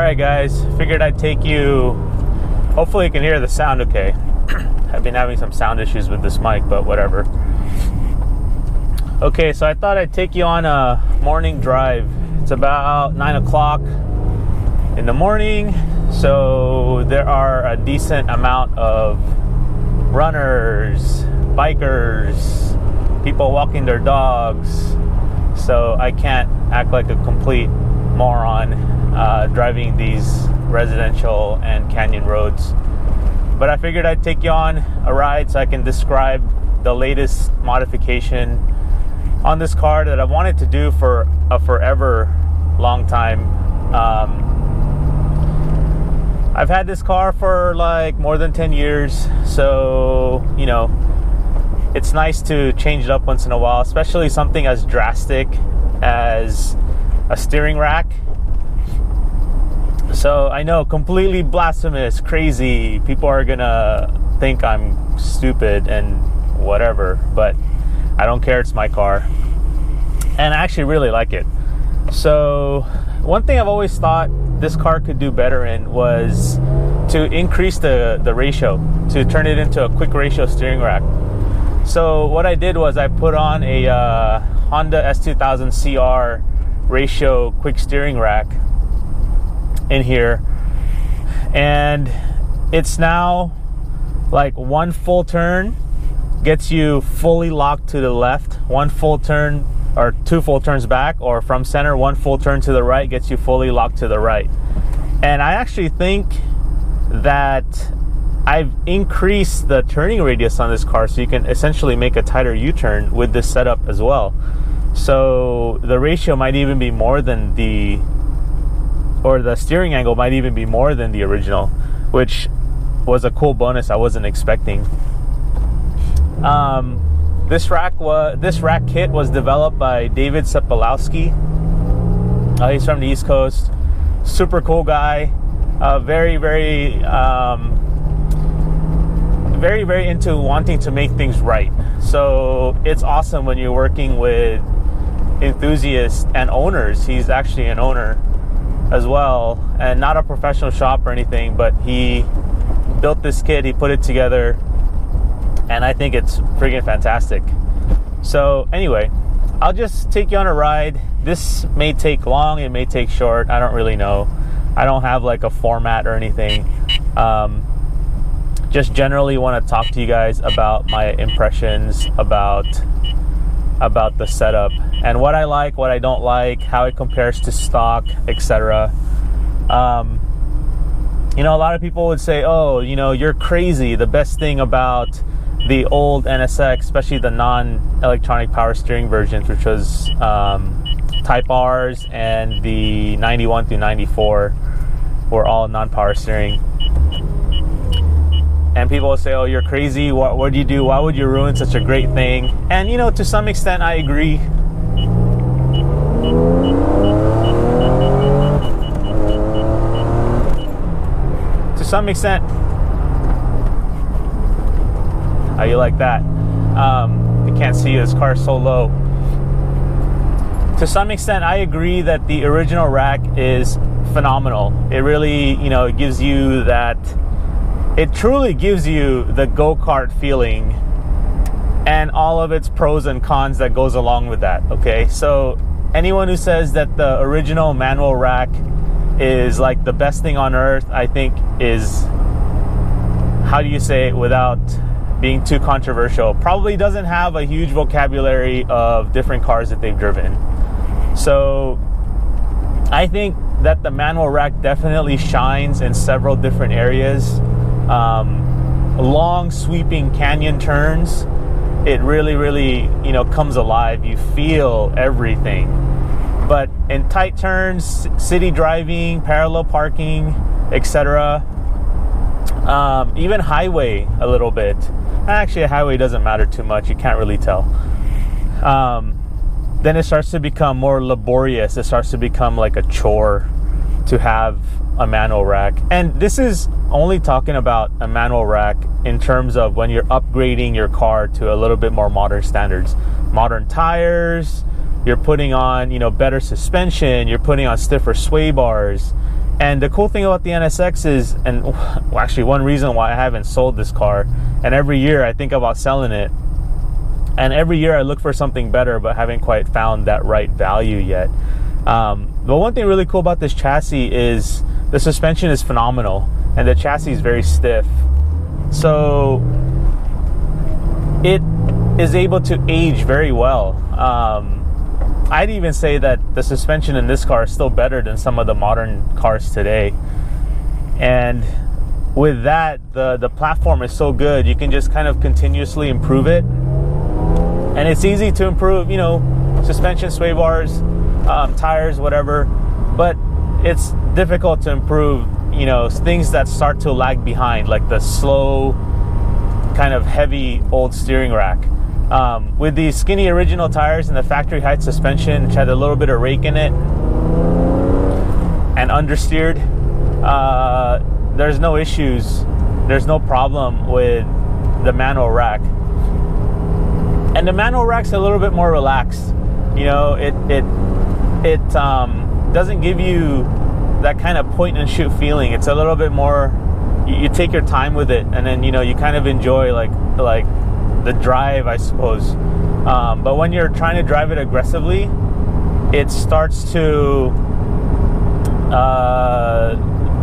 Alright guys, figured I'd take you, hopefully you can hear the sound okay. I've been having some sound issues with this mic, but whatever. Okay, so I thought I'd take you on a morning drive. It's about 9 o'clock in the morning, so there are a decent amount of runners, bikers, people walking their dogs, so I can't act like a complete moron driving these residential and canyon roads. But I figured I'd take you on a ride so I can describe the latest modification on this car that I've wanted to do for a forever long time. I've had this car for like more than 10 years, so you know, it's nice to change it up once in a while, especially something as drastic as a steering rack. So I know, completely blasphemous, crazy, people are gonna think I'm stupid and whatever, but I don't care, it's my car. And I actually really like it. So one thing I've always thought this car could do better in was to increase the ratio, to turn it into a quick ratio steering rack. So what I did was I put on a Honda S2000 CR ratio quick steering rack in here, and it's now like one full turn gets you fully locked to the left, one full turn or two full turns back, or from center, one full turn to the right gets you fully locked to the right. And I actually think that I've increased the turning radius on this car, so you can essentially make a tighter U-turn with this setup as well. So the ratio might even be more than the steering angle might even be more than the original, which was a cool bonus I wasn't expecting. This rack kit was developed by dsepelowski. He's from the East Coast. Super cool guy. Very into wanting to make things right. So it's awesome when you're working with enthusiasts and owners. He's actually an owner as well, and not a professional shop or anything, but he built this kit, he put it together, and I think it's friggin' fantastic. So anyway, I'll just take you on a ride. This may take long, it may take short, I don't really know. I don't have like a format or anything. Just generally want to talk to you guys about my impressions about the setup and what I like, what I don't like, how it compares to stock, etc. You know, a lot of people would say, oh, you know, you're crazy. The best thing about the old NSX, especially the non-electronic power steering versions, which was Type R's and the 91 through 94 were all non-power steering. And people will say, oh, you're crazy. What do you do? Why would you ruin such a great thing? And, you know, to some extent, I agree. To some extent. How you like that? I can't see, this car is so low. To some extent, I agree that the original rack is phenomenal. It really, you know, it gives you that... It truly gives you the go-kart feeling and all of its pros and cons that goes along with that, okay? So anyone who says that the original manual rack is like the best thing on earth, I think is, how do you say it without being too controversial, probably doesn't have a huge vocabulary of different cars that they've driven. So I think that the manual rack definitely shines in several different areas. Long sweeping canyon turns, it really, you know, comes alive. You feel everything. But in tight turns, city driving, parallel parking, etc., even highway a little bit. Actually, a highway doesn't matter too much. You can't really tell. Then it starts to become more laborious. It starts to become like a chore to have a manual rack. And this is only talking about a manual rack in terms of when you're upgrading your car to a little bit more modern standards. Modern tires, you're putting on, you know, better suspension, you're putting on stiffer sway bars, And the cool thing about the NSX is, and well, actually one reason why I haven't sold this car, and every year I think about selling it, and every year I look for something better, but haven't quite found that right value yet. But one thing really cool about this chassis is the suspension is phenomenal, and the chassis is very stiff. So it is able to age very well. I'd even say that the suspension in this car is still better than some of the modern cars today. And with that, the platform is so good, you can just kind of continuously improve it. And it's easy to improve, you know, suspension, sway bars, tires, whatever. But it's difficult to improve, you know, things that start to lag behind, like the slow, kind of heavy old steering rack. With the skinny original tires and the factory height suspension, which had a little bit of rake in it and understeered, there's no issues. There's no problem with the manual rack. And the manual rack's a little bit more relaxed. You know, it doesn't give you that kind of point and shoot feeling. It's a little bit more, you take your time with it, and then, you know, you kind of enjoy like the drive, I suppose. But when you're trying to drive it aggressively, it starts to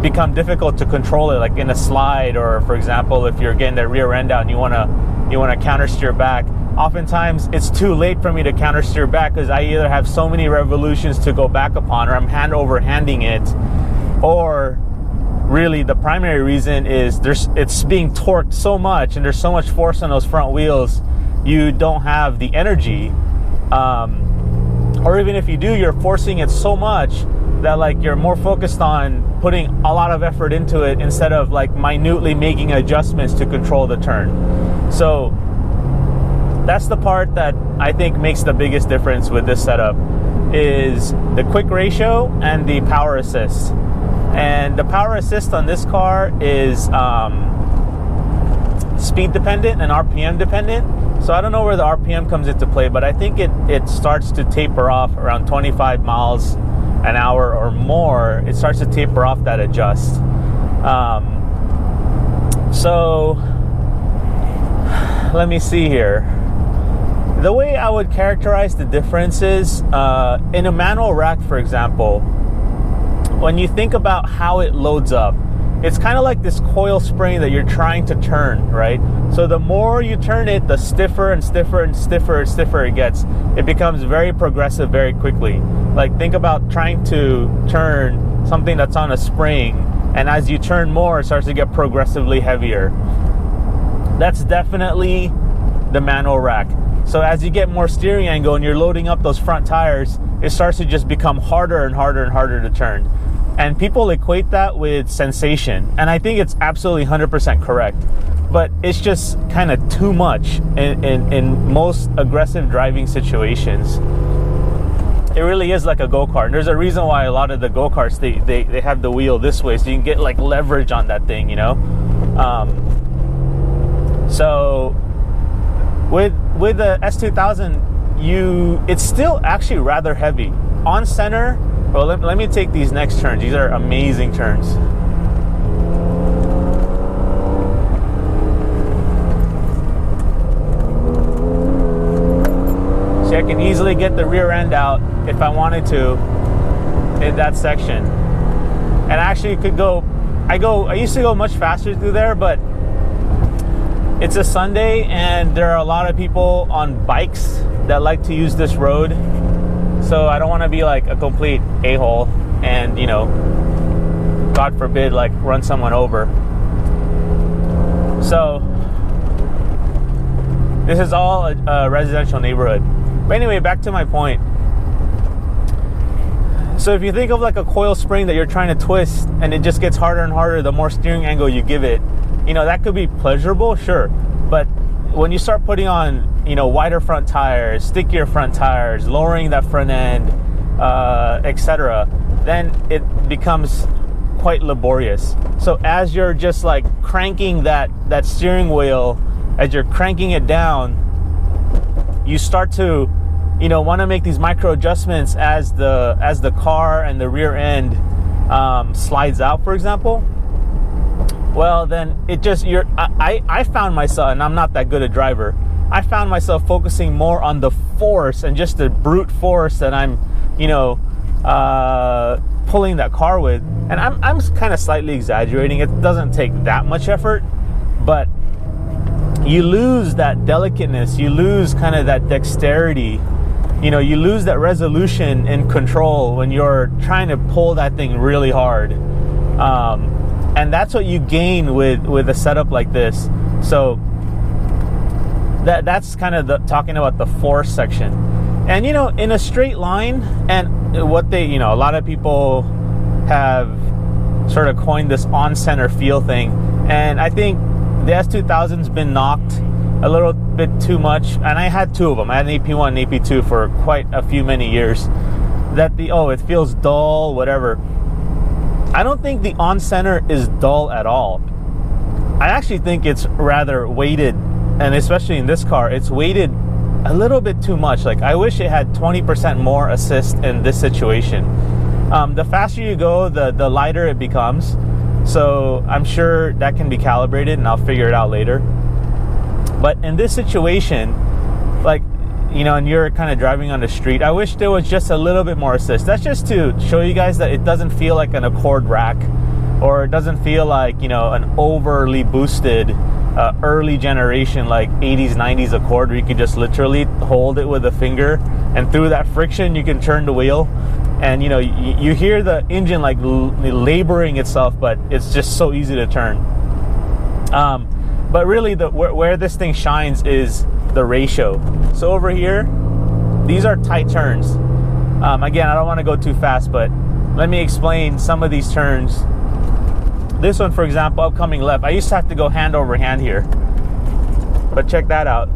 become difficult to control it, like in a slide, or for example, if you're getting the rear end out and you want to counter steer back. Oftentimes it's too late for me to counter steer back because I either have so many revolutions to go back upon, or I'm hand-over-handing it, or really the primary reason is it's being torqued so much and there's so much force on those front wheels, you don't have the energy, or even if you do, you're forcing it so much that like you're more focused on putting a lot of effort into it instead of like minutely making adjustments to control the turn. So that's the part that I think makes the biggest difference with this setup, is the quick ratio and the power assist. And the power assist on this car is speed dependent and RPM dependent. So I don't know where the RPM comes into play, but I think it starts to taper off around 25 miles an hour or more. It starts to taper off that adjust. So let me see here. The way I would characterize the difference is, in a manual rack, for example, when you think about how it loads up, it's kind of like this coil spring that you're trying to turn, right? So the more you turn it, the stiffer and stiffer and stiffer and stiffer it gets. It becomes very progressive very quickly. Like, think about trying to turn something that's on a spring, and as you turn more, it starts to get progressively heavier. That's definitely the manual rack. So as you get more steering angle and you're loading up those front tires, it starts to just become harder and harder and harder to turn. And people equate that with sensation. And I think it's absolutely 100% correct. But it's just kind of too much in most aggressive driving situations. It really is like a go-kart. And there's a reason why a lot of the go-karts, they have the wheel this way, so you can get like leverage on that thing, you know? So with the S2000, it's still actually rather heavy. On center, well, let me take these next turns. These are amazing turns. See, I can easily get the rear end out if I wanted to in that section. And actually could go, I used to go much faster through there, but it's a Sunday and there are a lot of people on bikes that like to use this road. So I don't want to be like a complete a-hole and, you know, God forbid, like run someone over. So this is all a residential neighborhood. But anyway, back to my point. So if you think of like a coil spring that you're trying to twist and it just gets harder and harder the more steering angle you give it, you know, that could be pleasurable, sure. But when you start putting on, you know, wider front tires, stickier front tires, lowering that front end, etc., then it becomes quite laborious. So as you're just like cranking that steering wheel, as you're cranking it down, you start to, you know, want to make these micro adjustments as the car and the rear end slides out, for example, well, then it just, I found myself, and I'm not that good a driver, I found myself focusing more on the force and just the brute force that I'm, pulling that car with. And I'm kind of slightly exaggerating. It doesn't take that much effort, but you lose that delicateness, you lose kind of that dexterity, you lose that resolution and control when you're trying to pull that thing really hard. And that's what you gain with a setup like this. So that's kind of talking about the force section. And in a straight line, and what they, a lot of people have sort of coined this on-center feel thing, and I think the S2000's been knocked a little bit too much. And I had two of them. I had an AP1 and AP2 for quite a few many years. That it feels dull, whatever. I don't think the on-center is dull at all. I actually think it's rather weighted, and especially in this car, it's weighted a little bit too much. Like, I wish it had 20% more assist in this situation. The faster you go, the lighter it becomes. So I'm sure that can be calibrated, and I'll figure it out later. But in this situation, like, and you're kind of driving on the street, I wish there was just a little bit more assist. That's just to show you guys that it doesn't feel like an Accord rack, or it doesn't feel like, an overly boosted early generation like 80s, 90s Accord, where you can just literally hold it with a finger, and through that friction you can turn the wheel. And you hear the engine like laboring itself, but it's just so easy to turn. But really, where this thing shines is the ratio. So over here, these are tight turns. Again, I don't want to go too fast, but let me explain some of these turns. This one, for example, upcoming left, I used to have to go hand over hand here, but check that out.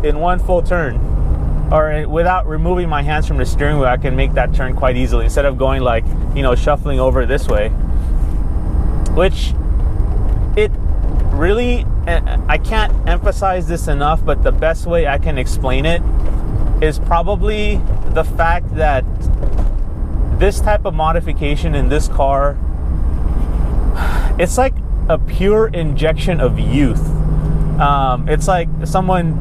In one full turn, or without removing my hands from the steering wheel, I can make that turn quite easily, instead of going like, shuffling over this way. Which, it really, I can't emphasize this enough, but the best way I can explain it is probably the fact that this type of modification in this car, it's like a pure injection of youth. It's like someone,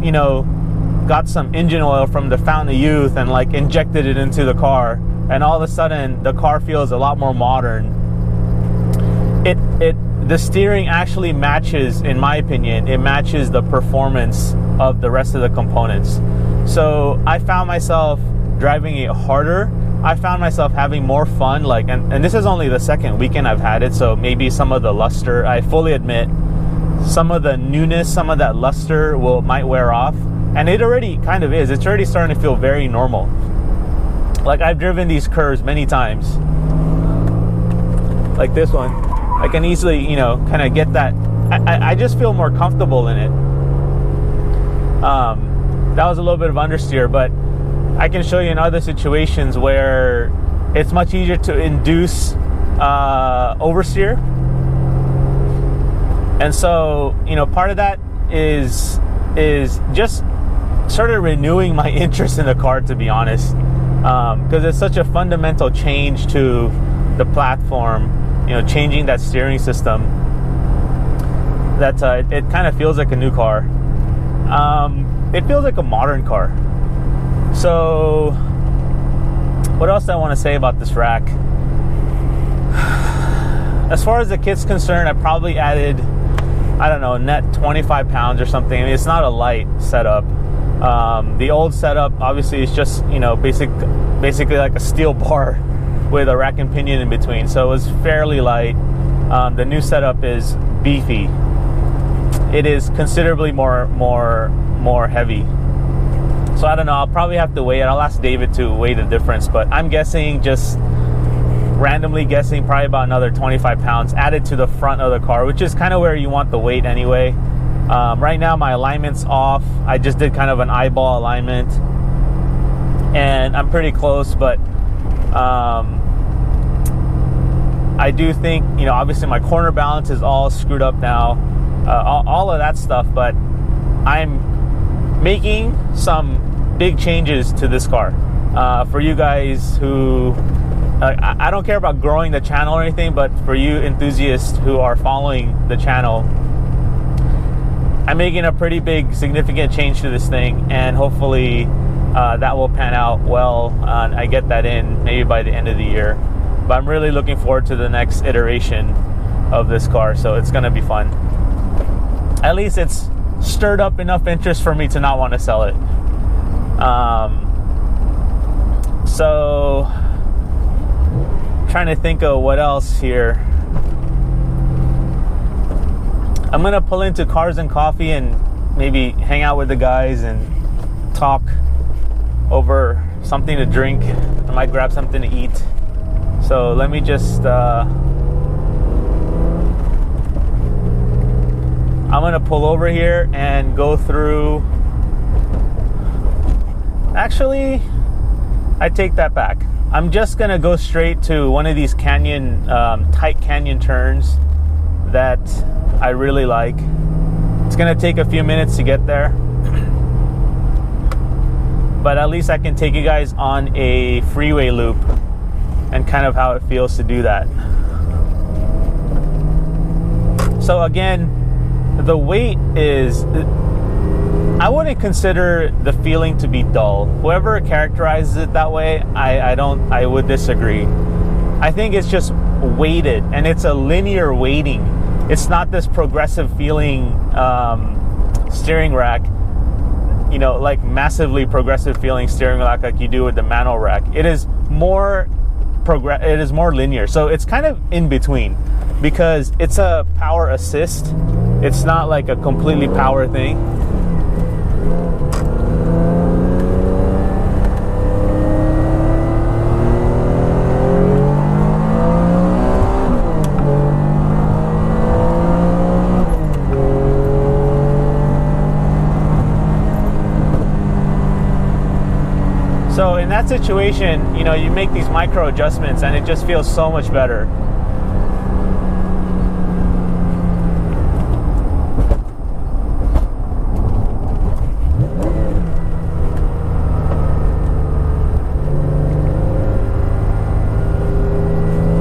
got some engine oil from the fountain of youth and like injected it into the car, and all of a sudden the car feels a lot more modern. The steering actually matches, in my opinion, it matches the performance of the rest of the components. So I found myself driving it harder. I found myself having more fun, like, and this is only the second weekend I've had it, so maybe some of the luster, I fully admit, some of the newness, some of that luster might wear off. And it already kind of is. It's already starting to feel very normal. Like, I've driven these curves many times. Like this one. I can easily, kind of get that. I just feel more comfortable in it. That was a little bit of understeer, but I can show you in other situations where it's much easier to induce oversteer. And so, part of that is just sort of renewing my interest in the car, to be honest, because it's such a fundamental change to the platform, changing that steering system, that it kind of feels like a new car. It feels like a modern car. So what else do I want to say about this rack? As far as the kit's concerned, I probably added, I don't know, net 25 pounds or something. I mean, it's not a light setup. The old setup obviously is just, basically like a steel bar with a rack and pinion in between, so it was fairly light. The new setup is beefy. It is considerably more heavy. So I don't know, I'll probably have to weigh it. I'll ask David to weigh the difference, but I'm guessing, just randomly guessing, probably about another 25 pounds added to the front of the car, which is kind of where you want the weight anyway. Right now my alignment's off. I just did kind of an eyeball alignment, and I'm pretty close, but I do think, obviously my corner balance is all screwed up now, all of that stuff, but I'm making some big changes to this car. For you guys who I don't care about growing the channel or anything, but for you enthusiasts who are following the channel, I'm making a pretty big, significant change to this thing, and hopefully that will pan out well. I get that in maybe by the end of the year. But I'm really looking forward to the next iteration of this car, so it's going to be fun. At least it's stirred up enough interest for me to not want to sell it. So, trying to think of what else here. I'm gonna pull into Cars and Coffee and maybe hang out with the guys and talk over something to drink. I might grab something to eat. So let me just I'm gonna pull over here and go through. Actually, I take that back. I'm just gonna go straight to one of these canyon, tight canyon turns that I really like. It's gonna take a few minutes to get there, but at least I can take you guys on a freeway loop and kind of how it feels to do that. So again, the weight is, I wouldn't consider the feeling to be dull. Whoever characterizes it that way, I would disagree. I think it's just weighted, and it's a linear weighting. It's not this progressive feeling steering rack, you know, like massively progressive feeling steering rack like you do with the manual rack. It is more linear. So it's kind of in between, because it's a power assist. It's not like a completely power thing. So in that situation, you know, you make these micro adjustments and it just feels so much better.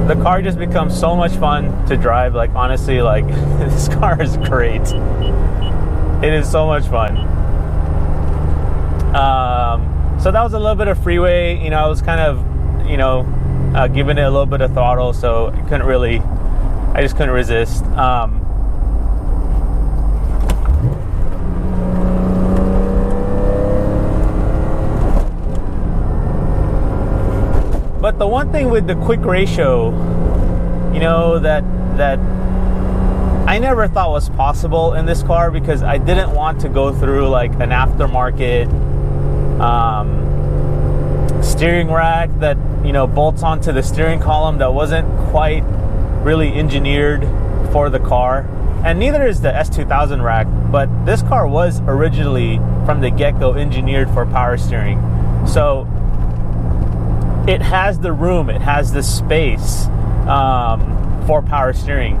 The car just becomes so much fun to drive. Like, honestly, like, this car is great. It is so much fun. So that was a little bit of freeway. You know, I was kind of, you know, giving it a little bit of throttle, so I just couldn't resist. But the one thing with the quick ratio, you know, that I never thought was possible in this car, because I didn't want to go through like an aftermarket steering rack that, you know, bolts onto the steering column that wasn't quite really engineered for the car. And neither is the S2000 rack, but this car was originally from the get-go engineered for power steering. So it has the room, it has the space for power steering.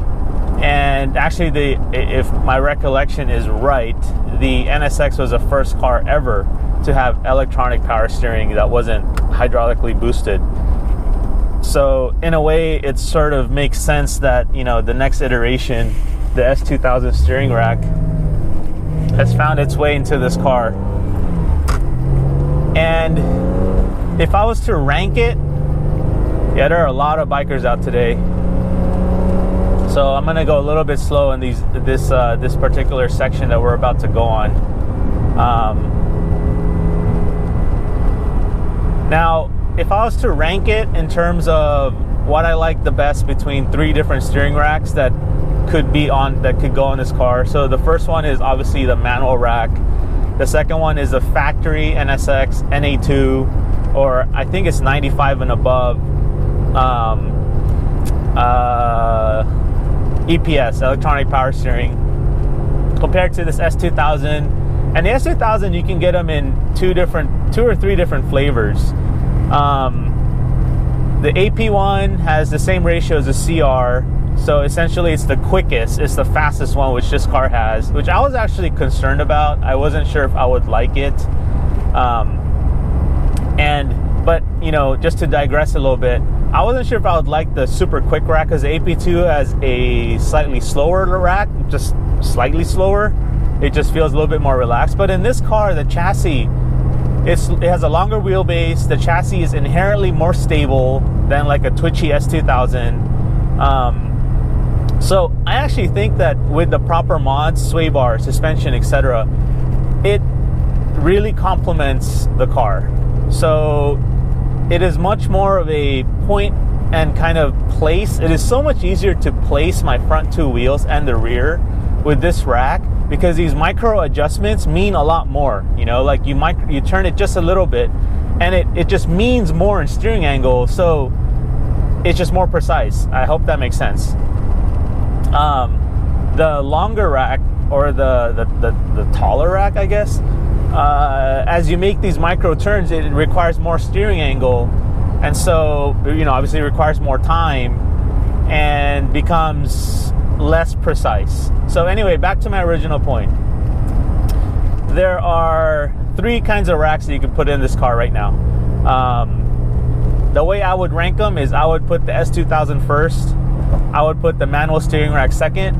And actually, if my recollection is right, the NSX was the first car ever to have electronic power steering that wasn't hydraulically boosted. So in a way, it sort of makes sense that, you know, the next iteration, the S2000 steering rack, has found its way into this car. And if I was to rank it, yeah, there are a lot of bikers out today. So I'm gonna go a little bit slow in this particular section that we're about to go on. Now, if I was to rank it in terms of what I like the best between three different steering racks that could go on this car. So the first one is obviously the manual rack. The second one is the factory NSX NA2, or I think it's 95 and above, EPS, electronic power steering, compared to this S2000. And the S2000, you can get them in two or three different flavors. The AP one has the same ratio as the CR, so essentially it's the quickest, it's the fastest one, which this car has, which I was actually concerned about. I wasn't sure if I would like it. But you know, just to digress a little bit, I wasn't sure if I would like the super quick rack, because the AP2 has a slightly slower rack, just slightly slower. It just feels a little bit more relaxed. But in this car, the chassis, it has a longer wheelbase. The chassis is inherently more stable than like a twitchy S2000. So I actually think that with the proper mods, sway bar, suspension, etc., it really complements the car. So it is much more of a point and kind of place. It is so much easier to place my front two wheels and the rear with this rack, because these micro adjustments mean a lot more. You know, like you turn it just a little bit and it just means more in steering angle, so it's just more precise. I hope that makes sense. The longer rack, or the taller rack, I guess, as you make these micro turns, it requires more steering angle, and so, you know, obviously it requires more time and becomes less precise. So anyway, back to my original point. There are three kinds of racks that you can put in this car right now. The way I would rank them is I would put the S2000 first, I would put the manual steering rack second,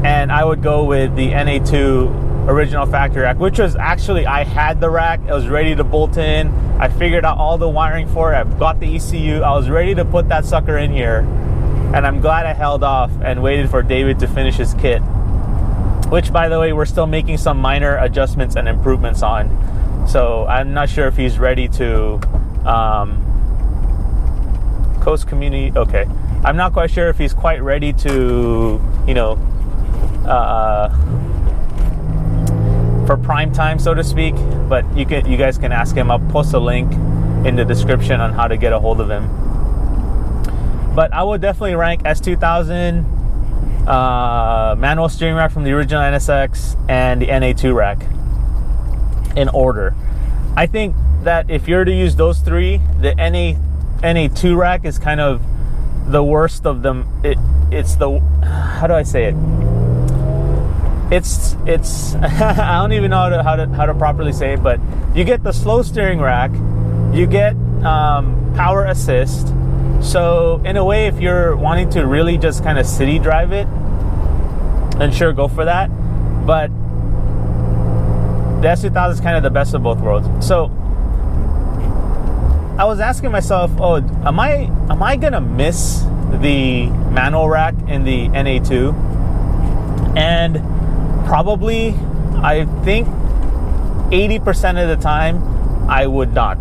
and I would go with the NA2 original factory rack, which was actually, I had the rack, I was ready to bolt in, I figured out all the wiring for it, I've got the ECU, I was ready to put that sucker in here, and I'm glad I held off and waited for David to finish his kit, which, by the way, we're still making some minor adjustments and improvements on. So I'm not sure if he's ready to Coast Community. Okay, I'm not quite sure if he's quite ready to, you know, for prime time, so to speak. But you guys can ask him. I'll post a link in the description on how to get a hold of him. But I would definitely rank S2000, manual steering rack from the original NSX, and the NA2 rack in order. I think that if you're to use those three, the NA2 rack is kind of the worst of them. It's the, how do I say it? It's I don't even know how to properly say it, but you get the slow steering rack, you get power assist. So in a way, if you're wanting to really just kind of city drive it, then sure, go for that. But the S2000 is kind of the best of both worlds. So I was asking myself, oh, am I gonna miss the manual rack in the NA2? And probably, I think 80% of the time I would not.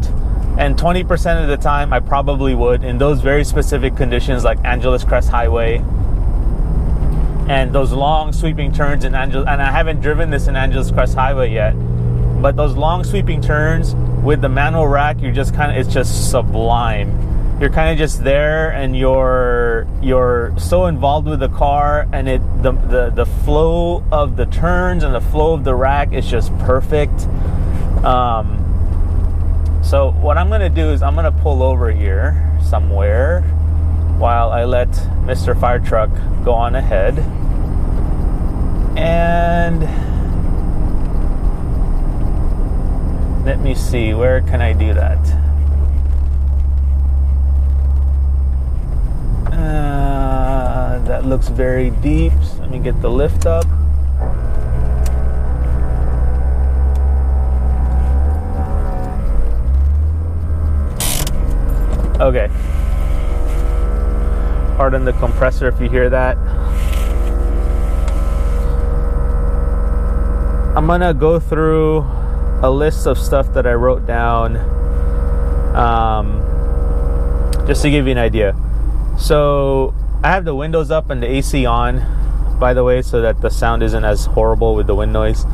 And 20% of the time I probably would, in those very specific conditions like Angeles Crest Highway and those long sweeping turns in Angeles. And I haven't driven this in Angeles Crest Highway yet, but those long sweeping turns with the manual rack, you're just kind of, it's just sublime. You're kind of just there, and you're so involved with the car, and the flow of the turns and the flow of the rack is just perfect. So what I'm gonna do is I'm gonna pull over here somewhere while I let Mr. Fire Truck go on ahead. And let me see, where can I do that? That looks very deep. So let me get the lift up. Okay. Pardon the compressor if you hear that. I'm gonna go through a list of stuff that I wrote down, just to give you an idea. So I have the windows up and the AC on, by the way, so that the sound isn't as horrible with the wind noise.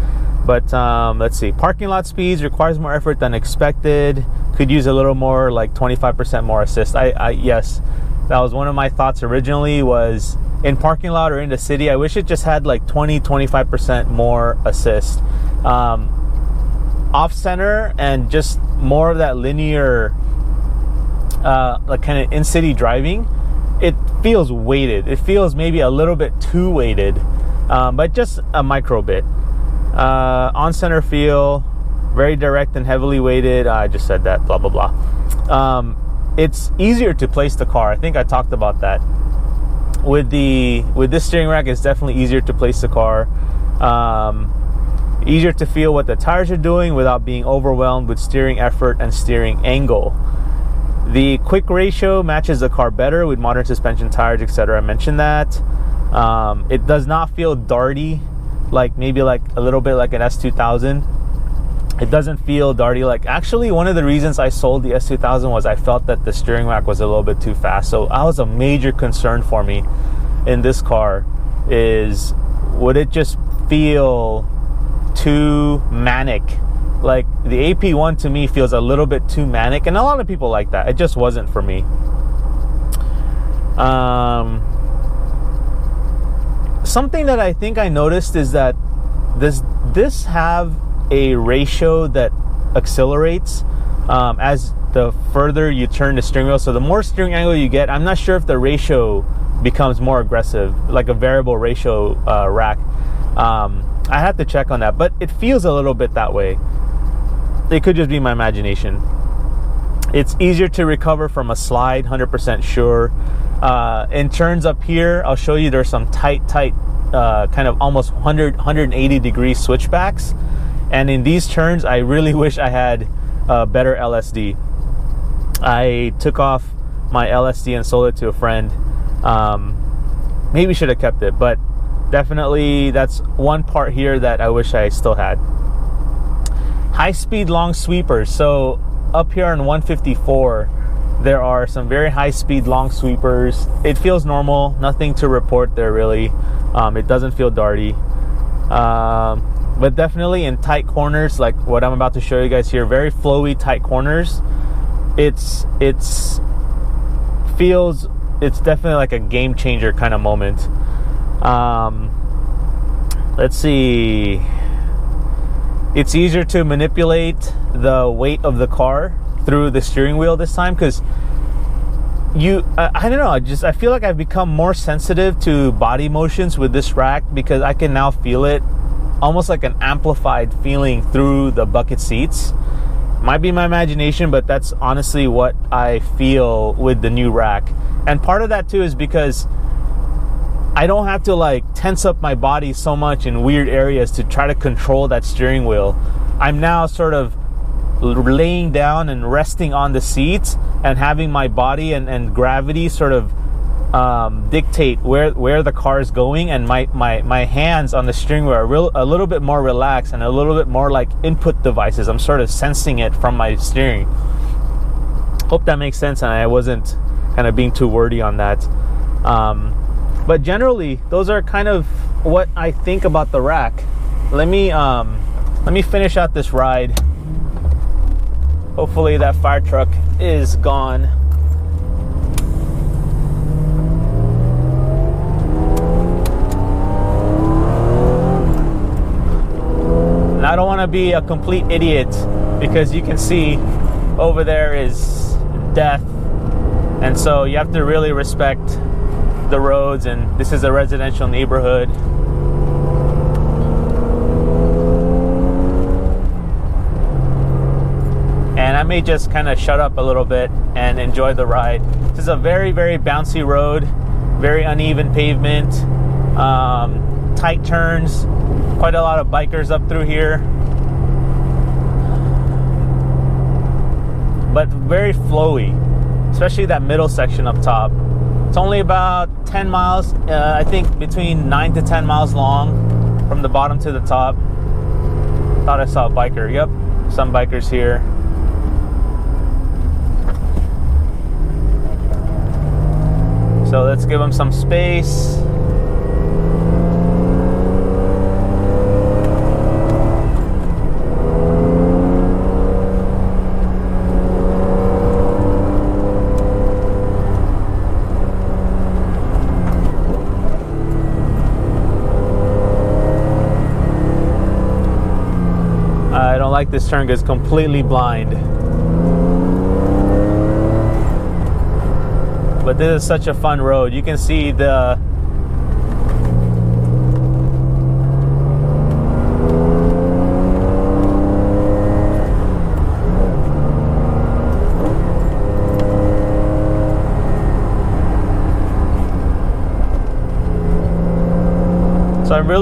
But let's see. Parking lot speeds requires more effort than expected. Could use a little more, like 25% more assist. Yes, that was one of my thoughts originally, was in parking lot or in the city, I wish it just had like 25% more assist. Off center and just more of that linear, like kind of in-city driving, it feels weighted. It feels maybe a little bit too weighted, but just a micro bit. On center feel, very direct and heavily weighted. I just said that, blah, blah, blah. it's easier to place the car. I think I talked about that. With this steering rack, it's definitely easier to place the car. Easier to feel what the tires are doing without being overwhelmed with steering effort and steering angle. The quick ratio matches the car better with modern suspension tires, etc. I mentioned that. It does not feel darty, like maybe like a little bit like an S2000. It doesn't feel darty. Like, actually, one of the reasons I sold the S2000 was I felt that the steering rack was a little bit too fast. So that was a major concern for me in this car, is would it just feel too manic? Like, the AP1 to me feels a little bit too manic, and a lot of people like that. It just wasn't for me. Something that I think I noticed is that this have a ratio that accelerates as the further you turn the steering wheel. So the more steering angle you get, I'm not sure if the ratio becomes more aggressive, like a variable ratio rack. I have to check on that, but it feels a little bit that way. It could just be my imagination. It's easier to recover from a slide, 100% sure. In turns up here, I'll show you there's some tight kind of almost 180 degree switchbacks. And in these turns, I really wish I had better LSD. I took off my LSD and sold it to a friend. Maybe should have kept it, but definitely that's one part here that I wish I still had. High-speed long sweepers. So up here on 154, there are some very high-speed long sweepers. It feels normal, nothing to report there really. It doesn't feel darty. But definitely in tight corners, like what I'm about to show you guys here, very flowy tight corners, it's definitely like a game changer kind of moment. Let's see. It's easier to manipulate the weight of the car through the steering wheel this time, because I don't know, I feel like I've become more sensitive to body motions with this rack, because I can now feel it almost like an amplified feeling through the bucket seats. Might be my imagination, but that's honestly what I feel with the new rack. And part of that too is because I don't have to like tense up my body so much in weird areas to try to control that steering wheel. I'm now sort of laying down and resting on the seats and having my body and gravity sort of dictate where the car is going, and my hands on the steering wheel are a little bit more relaxed and a little bit more like input devices. I'm sort of sensing it from my steering. Hope that makes sense, and I wasn't kind of being too wordy on that. But generally, those are kind of what I think about the rack. Let me finish out this ride. Hopefully that fire truck is gone. And I don't want to be a complete idiot, because you can see over there is death. And so you have to really respect the roads, and this is a residential neighborhood. And I may just kind of shut up a little bit and enjoy the ride. This is a very, very bouncy road, very uneven pavement, tight turns, quite a lot of bikers up through here, but very flowy, especially that middle section up top. It's only about 10 miles, I think between 9 to 10 miles long from the bottom to the top. Thought I saw a biker. Yep, some bikers here. So let's give them some space. I don't like this turn because it's completely blind. But this is such a fun road. You can see the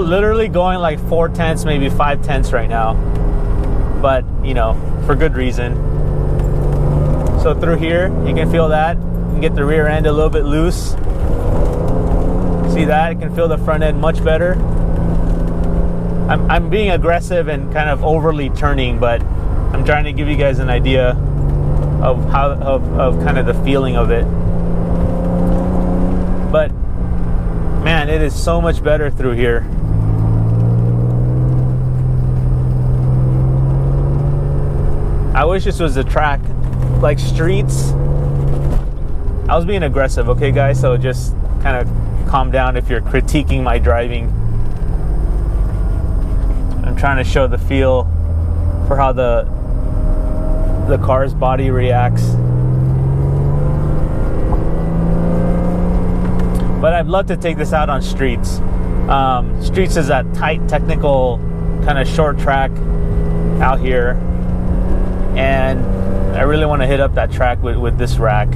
literally going like 4/10, maybe 5/10 right now, but you know, for good reason. So through here, you can feel that. You can get the rear end a little bit loose. See that? You can feel the front end much better. I'm being aggressive and kind of overly turning, but I'm trying to give you guys an idea of how of kind of the feeling of it. But man, it is so much better through here. I wish this was a track like streets. I was being aggressive, okay guys, so just kind of calm down if you're critiquing my driving. I'm trying to show the feel for how the car's body reacts. But I'd love to take this out on streets. Streets is that tight, technical, kind of short track out here. And I really want to hit up that track with this rack.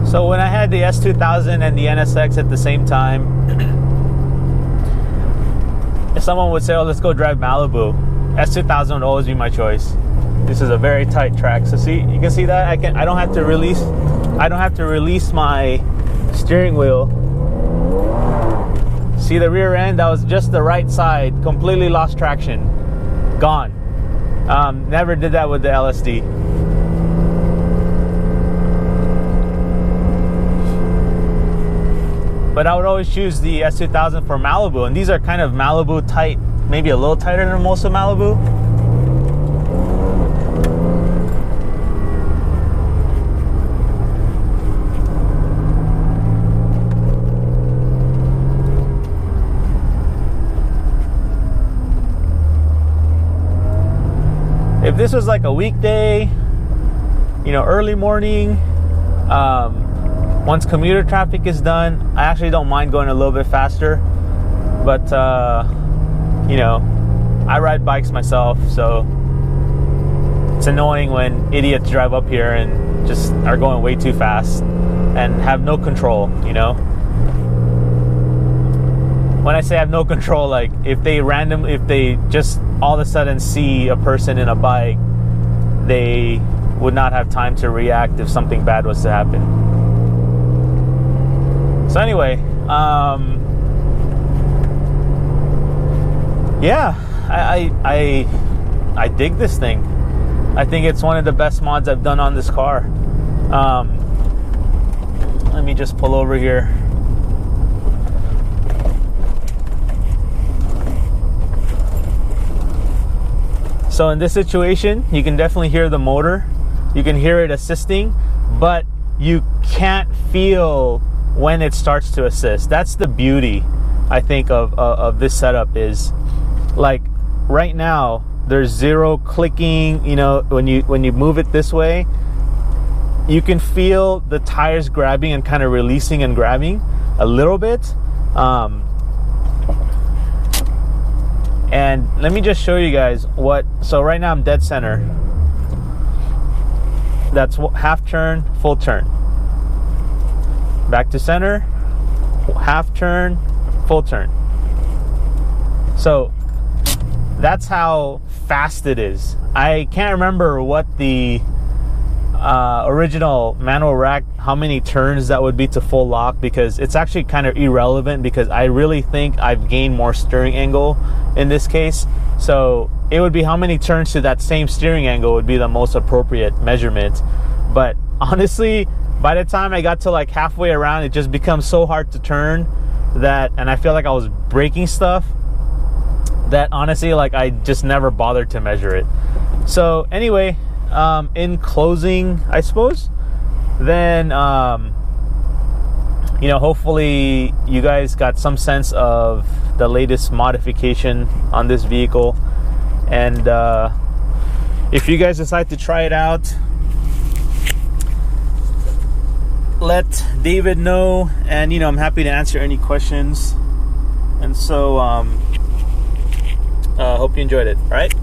So when I had the S2000 and the NSX at the same time, if someone would say, oh, let's go drive Malibu, S2000 would always be my choice. This is a very tight track. So see, you can see that I don't have to release my steering wheel. See the rear end, that was just the right side, completely lost traction, gone. Never did that with the LSD. But I would always choose the S2000 for Malibu, and these are kind of Malibu tight, maybe a little tighter than most of Malibu. If this was like a weekday, you know, early morning, once commuter traffic is done, I actually don't mind going a little bit faster. But, you know, I ride bikes myself, so it's annoying when idiots drive up here and just are going way too fast and have no control, you know? When I say have no control, like if they just all of a sudden see a person in a bike, they would not have time to react if something bad was to happen. So anyway, yeah, I dig this thing. I think it's one of the best mods I've done on this car. Let me just pull over here. So in this situation, you can definitely hear the motor. You can hear it assisting, but you can't feel when it starts to assist. That's the beauty, I think, of this setup. Is like right now there's zero clicking. You know, when you move it this way, you can feel the tires grabbing and kind of releasing and grabbing a little bit. And let me just show you guys what. So right now I'm dead center. That's half turn, full turn. Back to center, half turn, full turn. So that's how fast it is. I can't remember what the original manual rack, how many turns that would be to full lock, because it's actually kind of irrelevant, because I really think I've gained more steering angle in this case. So it would be how many turns to that same steering angle would be the most appropriate measurement. But honestly, by the time I got to like halfway around, it just becomes so hard to turn that, and I feel like I was breaking stuff, that honestly, like, I just never bothered to measure it. So anyway, in closing, I suppose, then you know, hopefully you guys got some sense of the latest modification on this vehicle. And if you guys decide to try it out, let David know, and I'm happy to answer any questions. And so hope you enjoyed it. All right.